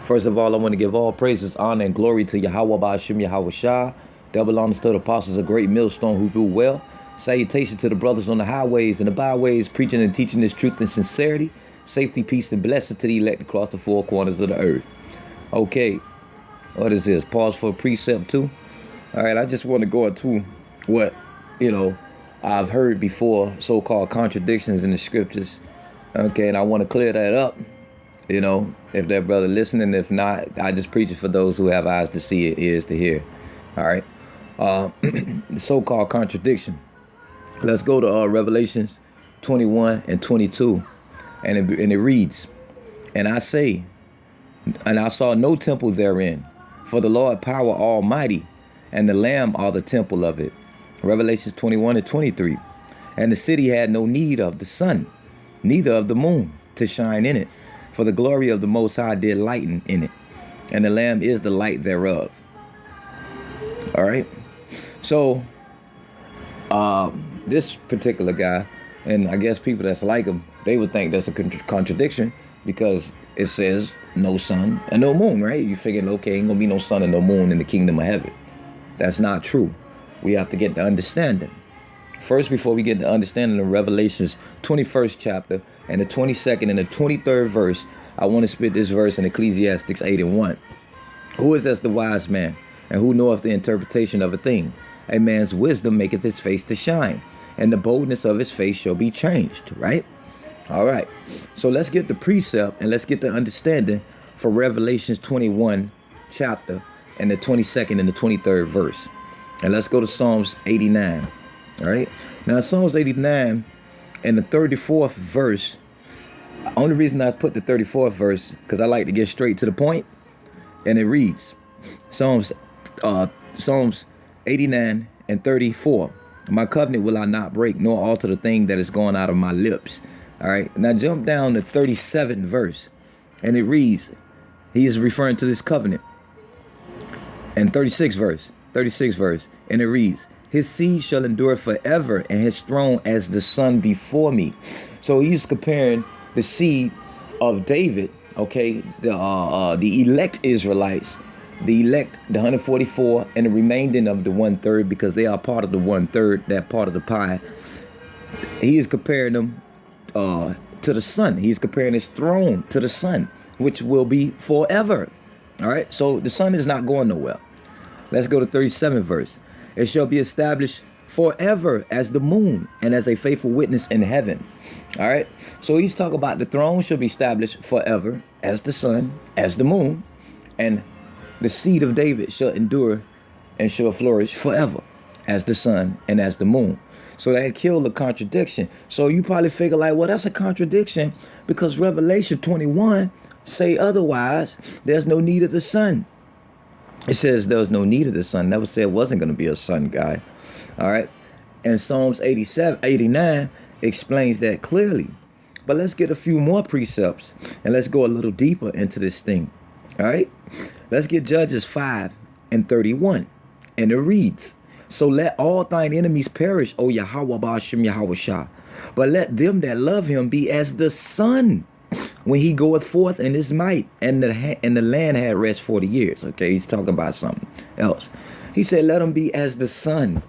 First of all, I want to give all praises, honor, and glory to Yahweh Ba'ashim Yahweh Shah. Double honors to the apostles, a great millstone who do well. Salutation to the brothers on the highways and the byways, preaching and teaching this truth and sincerity. Safety, peace, and blessing to the elect across the four corners of the earth. Okay, what is this? Pause for precept 2. All right, I just want to go into what, I've heard before, so-called contradictions in the scriptures. Okay, and I want to clear that up. If that brother listening, if not, I just preach it for those who have eyes to see it, ears to hear. All right. The so-called contradiction. Let's go to Revelations 21 and 22. And it reads, and I say, and I saw no temple therein, for the Lord power almighty, and the Lamb are the temple of it. Revelations 21 and 23. And the city had no need of the sun, neither of the moon, to shine in it. For the glory of the Most High did lighten in it, and the Lamb is the light thereof. All right. So, this particular guy, and I guess people that's like him, they would think that's a contradiction because it says no sun and no moon, right? You figuring, okay, ain't gonna be no sun and no moon in the kingdom of heaven. That's not true. We have to get the understanding. First, before we get the understanding of Revelations 21st chapter and the 22nd and the 23rd verse, I want to spit this verse in Ecclesiastes 8 and 1. Who is as the wise man, and who knoweth the interpretation of a thing? A man's wisdom maketh his face to shine, and the boldness of his face shall be changed, right? All right. So let's get the precept and let's get the understanding for Revelations 21 chapter and the 22nd and the 23rd verse. And let's go to Psalms 89. All right. Now, Psalms 89 and the 34th verse. Only reason I put the 34th verse because I like to get straight to the point. And it reads, Psalms 89 and 34. My covenant will I not break, nor alter the thing that is going out of my lips. All right. Now jump down to 37th verse. And it reads, he is referring to this covenant. And 36th verse. And it reads, his seed shall endure forever, and his throne as the sun before me. So he's comparing the seed of David, okay, the elect Israelites, the elect, the 144, and the remaining of the 1/3, because they are part of the 1/3, that part of the pie. He is comparing them to the sun. He's comparing his throne to the sun, which will be forever. All right, so the sun is not going nowhere. Let's go to 37th verse. It shall be established forever as the moon and as a faithful witness in heaven. All right. So he's talking about the throne shall be established forever as the sun, as the moon, and the seed of David shall endure and shall flourish forever as the sun and as the moon. So that killed the contradiction. So you probably figure like, well, that's a contradiction because Revelation 21 say otherwise. There's no need of the sun. It says there was no need of the sun. Never said it wasn't going to be a sun guy. All right. And Psalms 89 explains that clearly. But let's get a few more precepts and let's go a little deeper into this thing. All right. Let's get Judges 5 and 31. And it reads, so let all thine enemies perish, O Yahweh Ba'ashim Yahweh Shah. But let them that love him be as the sun when he goeth forth in his might, and the land had rest 40 years. Okay, he's talking about something else. He said, let them be as the sun.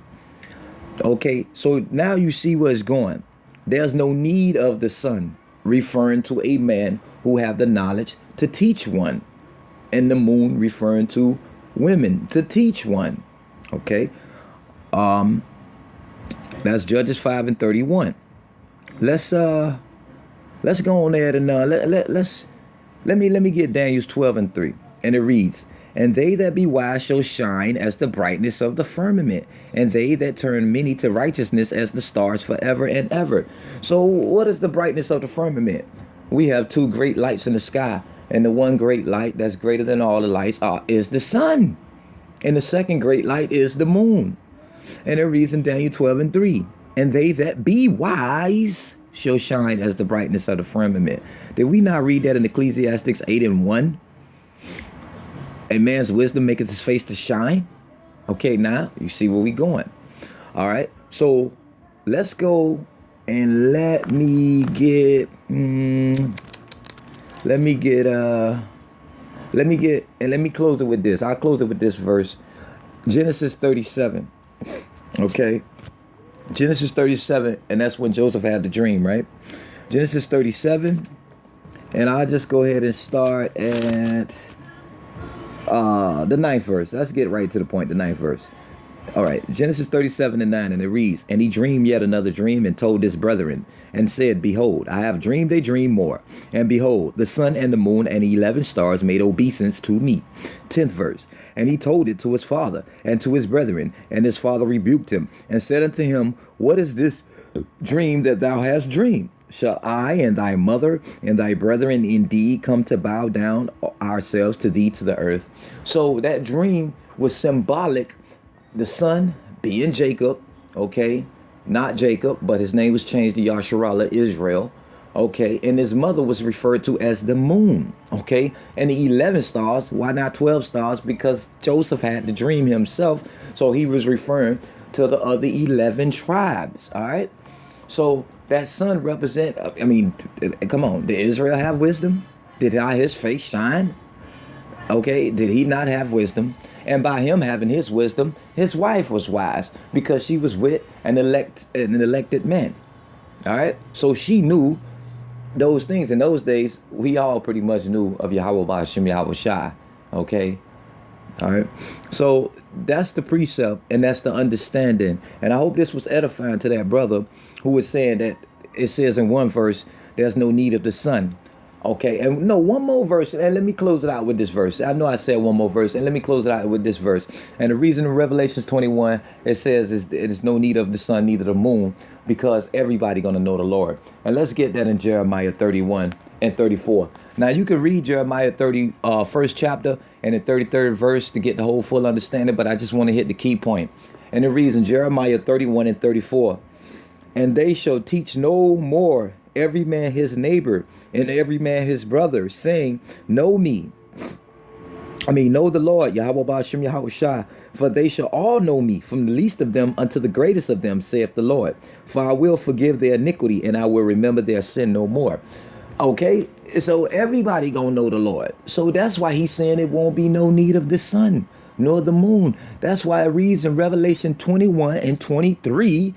Okay, so now you see where it's going. There's no need of the sun, referring to a man who have the knowledge to teach one. And the moon referring to women to teach one. Okay, that's Judges 5 and 31. Let's go on there and let me get Daniel 12 and 3. And it reads, and they that be wise shall shine as the brightness of the firmament, and they that turn many to righteousness as the stars forever and ever. So what is the brightness of the firmament? We have two great lights in the sky, and the one great light that's greater than all the lights is the sun. And the second great light is the moon. And it reads in Daniel 12 and 3, and they that be wise shall shine as the brightness of the firmament. Did we not read that in Ecclesiastes 8 and 1? A man's wisdom maketh his face to shine. Okay, now you see where we going. All right, so let's go and let me get Let me close it with this. I'll close it with this verse. Genesis 37. Okay. Genesis 37, and that's when Joseph had the dream, right? Genesis 37, and I'll just go ahead and start at the 9th verse. Let's get right to the point, the 9th verse. All right, Genesis 37 and 9, and it reads, and he dreamed yet another dream and told his brethren and said, behold, I have dreamed a dream more. And behold, the sun and the moon and 11 stars made obeisance to me. 10th verse. And he told it to his father and to his brethren. And his father rebuked him and said unto him, what is this dream that thou hast dreamed? Shall I and thy mother and thy brethren indeed come to bow down ourselves to thee to the earth? So that dream was symbolic. The son being Jacob, okay, not Jacob, but his name was changed to Yasharallah, Israel, okay, and his mother was referred to as the moon, okay, and the 11 stars. Why not 12 stars? Because Joseph had the dream himself, so he was referring to the other 11 tribes, all right? So that sun represent, I mean, come on, did Israel have wisdom? Did not his face shine? Okay, did he not have wisdom? And by him having his wisdom, his wife was wise because she was with an elected man. All right, so she knew those things. In those days, we all pretty much knew of Yahweh Ba'ashem Yahweh Shai. Okay, all right. So that's the precept and that's the understanding. And I hope this was edifying to that brother who was saying that it says in one verse, there's no need of the sun. Okay, and no, one more verse, and let me close it out with this verse. I know I said one more verse, and let me close it out with this verse. And the reason in Revelations 21, it says it is no need of the sun, neither the moon, because everybody going to know the Lord. And let's get that in Jeremiah 31 and 34. Now, you can read Jeremiah 30, first chapter, and the 33rd verse to get the whole full understanding, but I just want to hit the key point. And the reason, Jeremiah 31 and 34, and they shall teach no more every man his neighbor and every man his brother, saying, know me. Know the Lord, Yahweh Ba'ashem Yahweh Shai, for they shall all know me, from the least of them unto the greatest of them, saith the Lord. For I will forgive their iniquity, and I will remember their sin no more. Okay, so everybody gonna know the Lord. So that's why he's saying it won't be no need of the sun, nor the moon. That's why it reads in Revelation 21 and 23,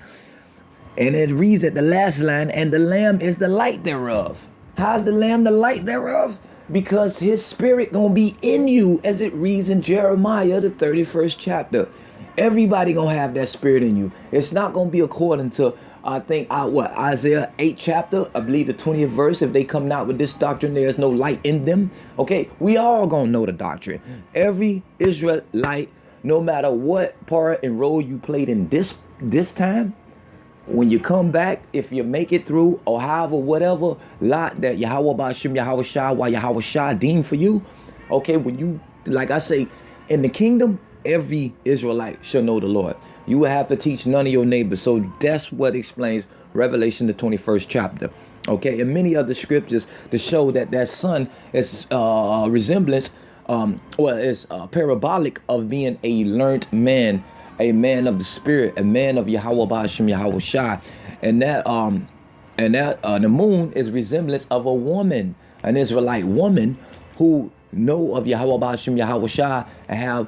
and it reads at the last line, and the Lamb is the light thereof. How's the Lamb the light thereof? Because his spirit gonna be in you, as it reads in Jeremiah, the 31st chapter. Everybody gonna have that spirit in you. It's not gonna be according to, I think, Isaiah 8 chapter, I believe the 20th verse. If they come out with this doctrine, there's no light in them. Okay, we all gonna know the doctrine. Every Israelite, no matter what part and role you played in this time, when you come back, if you make it through, or however, whatever lot that Yahweh Ba'ashem Yahweh Shai, why Yahweh Shai deemed for you, okay, when you, like I say, in the kingdom, every Israelite shall know the Lord. You will have to teach none of your neighbors. So that's what explains Revelation, the 21st chapter. Okay, and many other scriptures to show that that sun is resemblance, is parabolic of being a learned man, a man of the spirit, a man of Yahweh Ba'ashem Yahweh Shai. And that the moon is resemblance of a woman, an Israelite woman who know of Yahweh Ba'ashem Yahweh Shai and have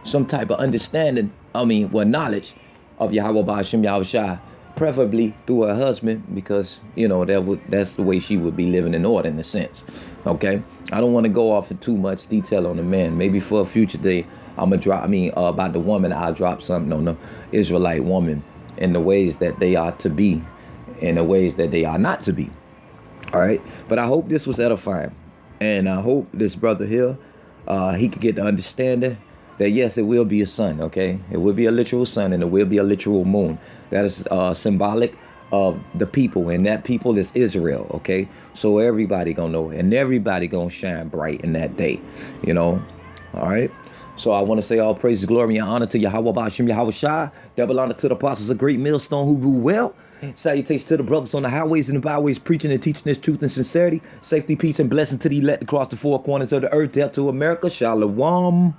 some type of understanding, knowledge of Yahweh Ba'ashem Yahweh Shai, preferably through her husband, because that's the way she would be living in order, in a sense. Okay, I don't want to go off in too much detail on the man. Maybe for a future day I'm gonna drop, about the woman, I'll drop something on the Israelite woman in the ways that they are to be, in the ways that they are not to be. All right, but I hope this was edifying, and I hope this brother here, he could get the understanding that yes, it will be a sun. Okay, it will be a literal sun, and it will be a literal moon. That is symbolic of the people, and that people is Israel. Okay, so everybody gonna know, and everybody gonna shine bright in that day. All right. So I want to say all praise, glory, and honor to Yahweh Ba'ashem Yahweh Shai. Double honor to the apostles, a great millstone who rule well. Salutations to the brothers on the highways and the byways, preaching and teaching this truth and sincerity. Safety, peace, and blessing to the elect across the four corners of the earth. Death to America. Shalom.